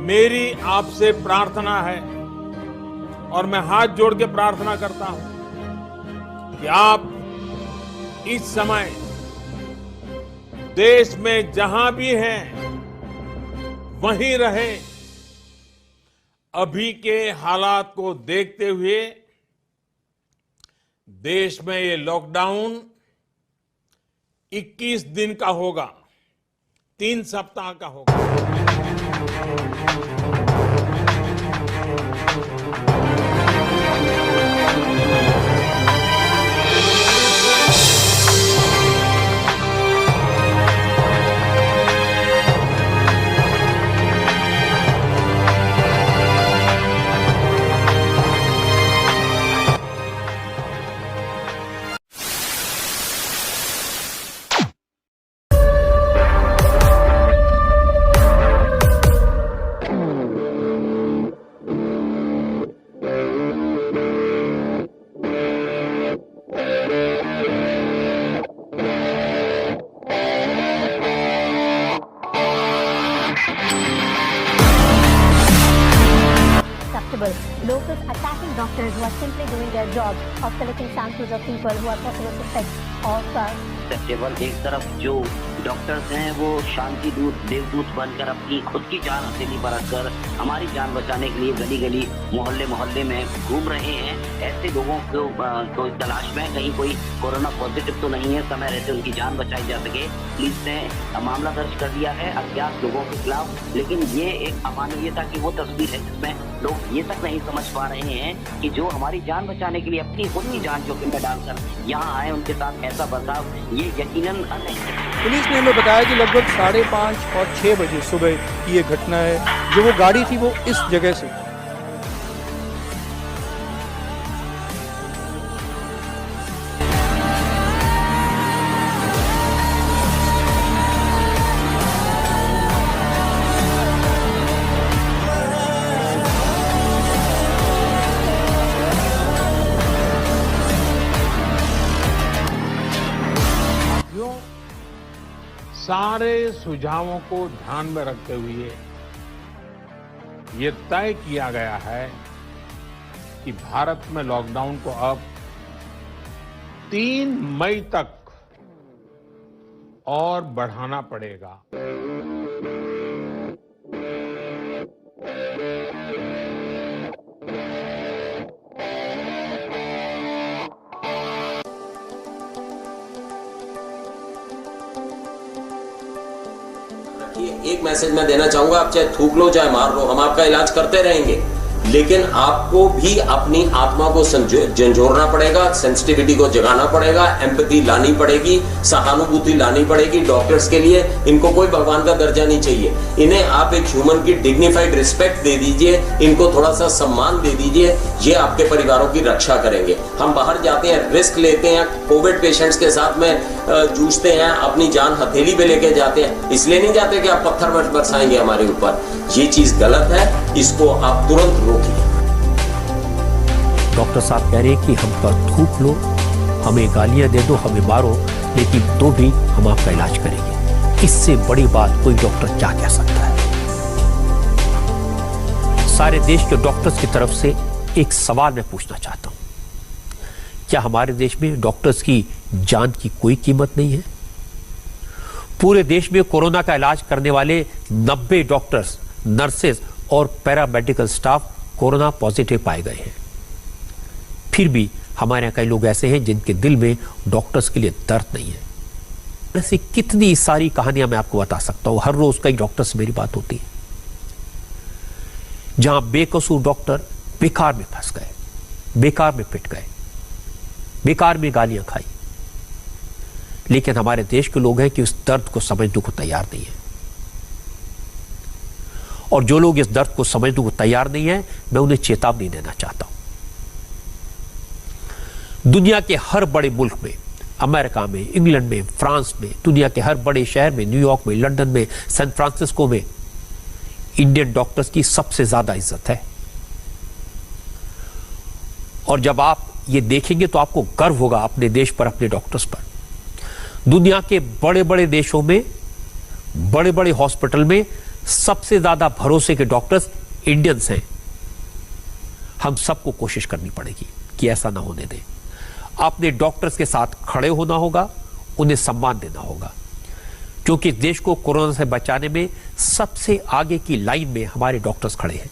मेरी आपसे प्रार्थना है और मैं हाथ जोड़ के प्रार्थना करता हूं कि आप इस समय देश में जहां भी हैं वहीं रहें। अभी के हालात को देखते हुए देश में ये लॉकडाउन 21 दिन का होगा, 3 सप्ताह का होगा। Locals attacking doctors who are simply doing their job of collecting samples of people who are possible suspects of केवल एक तरफ जो डॉक्टर्स हैं वो शांति दूत देवदूत बनकर अपनी खुद की जान हथेली पर रखकर हमारी जान बचाने के लिए गली गली मोहल्ले मोहल्ले में घूम रहे हैं। ऐसे लोगों को तलाश में कहीं कोई कोरोना पॉजिटिव तो नहीं है, समय रहते उनकी जान बचाई जा सके। पुलिस ने मामला दर्ज कर दिया है अज्ञात लोगों के खिलाफ, लेकिन ये एक अमानवीयता की वो तस्वीर है जिसमें लोग ये तक नहीं समझ पा रहे हैं कि जो हमारी जान बचाने के लिए अपनी खुद की जान जोखिम में डालकर यहाँ आए उनके साथ ऐसा बर्ताव ये यकीनन पुलिस ने हमें बताया कि लगभग 5:30 और 6 बजे सुबह की ये घटना है। जो वो गाड़ी थी वो इस जगह से सारे सुझावों को ध्यान में रखते हुए ये तय किया गया है कि भारत में लॉकडाउन को अब 3 मई तक और बढ़ाना पड़ेगा। एक मैसेज मैं देना चाहूंगा, आप चाहे थूक लो चाहे मार लो, हम आपका इलाज करते रहेंगे, लेकिन आपको भी अपनी आत्मा को झंझोरना पड़ेगा, सेंसिटिविटी को जगाना पड़ेगा, एम्पैथी लानी पड़ेगी, सहानुभूति लानी पड़ेगी। डॉक्टर्स के लिए इनको कोई भगवान का दर्जा नहीं चाहिए, इन्हें आप एक ह्यूमन की डिग्निफाइड रिस्पेक्ट दे दीजिए, इनको थोड़ा सा सम्मान दे दीजिए, ये आपके परिवारों की रक्षा करेंगे। हम बाहर जाते हैं, रिस्क लेते हैं, कोविड पेशेंट्स के साथ में जूझते हैं, अपनी जान हथेली पे लेके जाते हैं, इसलिए नहीं जाते कि आप पत्थर बरसाएंगे हमारे ऊपर। ये चीज गलत है, इसको आप तुरंत रोकिए। डॉक्टर साहब कह रहे हैं कि हम पर थूक लो, हमें गालियां दे दो, हमें मारो, लेकिन तो भी हम आपका इलाज करेंगे। इससे बड़ी बात कोई डॉक्टर क्या कह सकता है। सारे देश के डॉक्टर्स की तरफ से एक सवाल मैं पूछना चाहता हूं, क्या हमारे देश में डॉक्टर्स की जान की कोई कीमत नहीं है? पूरे देश में कोरोना का इलाज करने वाले 90 डॉक्टर्स, नर्सेज और पैरामेडिकल स्टाफ कोरोना पॉजिटिव पाए गए हैं। फिर भी हमारे यहाँ कई लोग ऐसे हैं जिनके दिल में डॉक्टर्स के लिए दर्द नहीं है। ऐसी कितनी सारी कहानियां मैं आपको बता सकता हूं, हर रोज कई डॉक्टर से मेरी बात होती है, जहां बेकसूर डॉक्टर बेकार में फंस गए, बेकार में पिट गए, बेकार में गालियां खाई। लेकिन हमारे देश के लोग हैं कि उस दर्द को समझने को तैयार नहीं है, और जो लोग इस दर्द को समझने को तैयार नहीं है, मैं उन्हें चेतावनी देना चाहता हूं। दुनिया के हर बड़े मुल्क में, अमेरिका में, इंग्लैंड में, फ्रांस में, दुनिया के हर बड़े शहर में, न्यूयॉर्क में, लंदन में, सैन फ्रांसिस्को में इंडियन डॉक्टर्स की सबसे ज्यादा इज्जत है। और जब आप ये देखेंगे तो आपको गर्व होगा अपने देश पर, अपने डॉक्टर्स पर। दुनिया के बड़े बड़े देशों में, बड़े बड़े हॉस्पिटल में सबसे ज्यादा भरोसे के डॉक्टर्स इंडियंस हैं। हम सबको कोशिश करनी पड़ेगी कि ऐसा ना होने दें। अपने डॉक्टर्स के साथ खड़े होना होगा, उन्हें सम्मान देना होगा, क्योंकि देश को कोरोना से बचाने में सबसे आगे की लाइन में हमारे डॉक्टर्स खड़े हैं।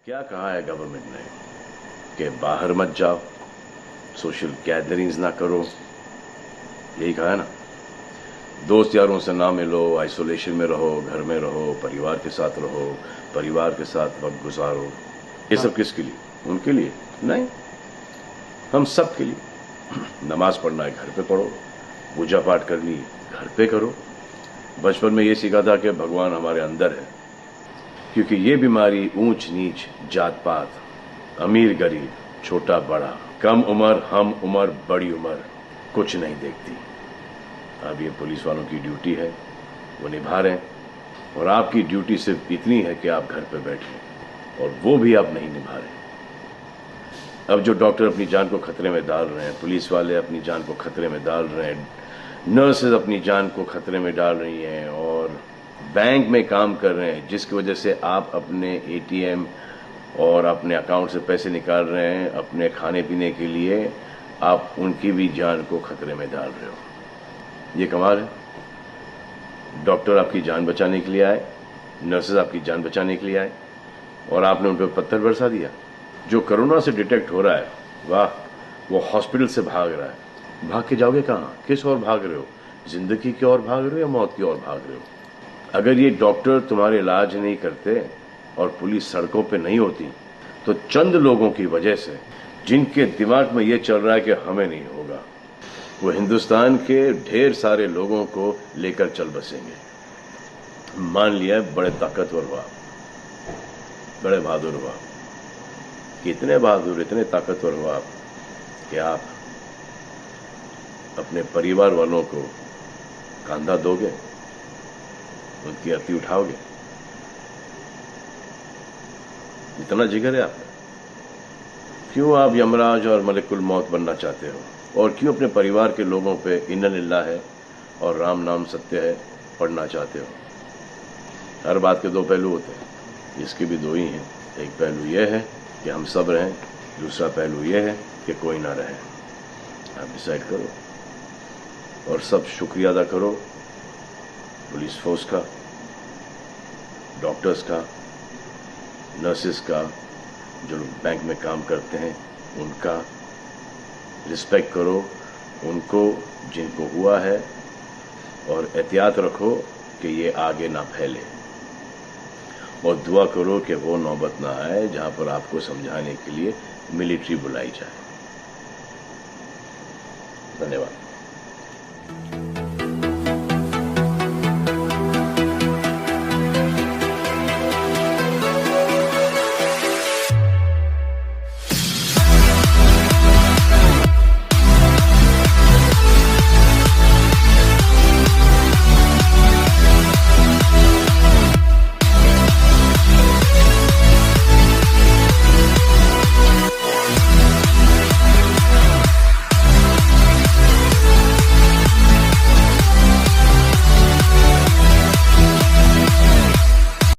क्या कहा है गवर्नमेंट ने कि बाहर मत जाओ, सोशल गैदरिंग्स ना करो, यही कहा है ना। दोस्त यारों से ना मिलो, आइसोलेशन में रहो, घर में रहो, परिवार के साथ रहो, परिवार के साथ वक्त गुजारो। ये सब किसके लिए? उनके लिए नहीं, हम सब के लिए। नमाज पढ़ना है घर पे पढ़ो, पूजा पाठ करनी है घर पे करो। बचपन में ये सीखा था कि भगवान हमारे अंदर है, क्योंकि ये बीमारी ऊंच नीच, जात पात, अमीर गरीब, छोटा बड़ा, कम उम्र, हम उम्र, बड़ी उम्र कुछ नहीं देखती। अब ये पुलिस वालों की ड्यूटी है, वो निभा रहे हैं, और आपकी ड्यूटी सिर्फ इतनी है कि आप घर पे बैठे, और वो भी आप नहीं निभा रहे। अब जो डॉक्टर अपनी जान को खतरे में डाल रहे हैं, पुलिस वाले अपनी जान को खतरे में डाल रहे हैं, नर्सेज अपनी जान को खतरे में डाल रही हैं, और बैंक में काम कर रहे हैं, जिसकी वजह से आप अपने एटीएम और अपने अकाउंट से पैसे निकाल रहे हैं अपने खाने पीने के लिए, आप उनकी भी जान को खतरे में डाल रहे हो। ये कमाल है। डॉक्टर आपकी जान बचाने के लिए आए, नर्सेज आपकी जान बचाने के लिए आए, और आपने उन पर पत्थर बरसा दिया। जो कोरोना से डिटेक्ट हो रहा है, वाह, वो हॉस्पिटल से भाग रहा है। भाग के जाओगे कहाँ? किस ओर भाग रहे हो? जिंदगी की ओर भाग रहे हो या मौत की ओर भाग रहे हो? अगर ये डॉक्टर तुम्हारे इलाज नहीं करते और पुलिस सड़कों पे नहीं होती, तो चंद लोगों की वजह से, जिनके दिमाग में ये चल रहा है कि हमें नहीं होगा, वो हिंदुस्तान के ढेर सारे लोगों को लेकर चल बसेंगे। मान लिया बड़े ताकतवर हुआ, बड़े बहादुर हुआ, इतने बहादुर, इतने ताकतवर हुआ कि आप अपने परिवार वालों को कंधा दोगे, उनकी अर्थी उठाओगे? इतना जिगर है आपका? क्यों आप यमराज और मलिकुल मौत बनना चाहते हो? और क्यों अपने परिवार के लोगों पे इन्ना लिल्लाह है और राम नाम सत्य है पढ़ना चाहते हो? हर बात के दो पहलू होते हैं, इसके भी दो ही हैं। एक पहलू यह है कि हम सब रहें, दूसरा पहलू यह है कि कोई ना रहे। आप डिसाइड करो और सब शुक्रिया अदा करो पुलिस फोर्स का, डॉक्टर्स का, नर्सेस का, जो लोग बैंक में काम करते हैं उनका। रिस्पेक्ट करो उनको जिनको हुआ है और एहतियात रखो कि ये आगे ना फैले, और दुआ करो कि वो नौबत ना आए जहां पर आपको समझाने के लिए मिलिट्री बुलाई जाए। धन्यवाद।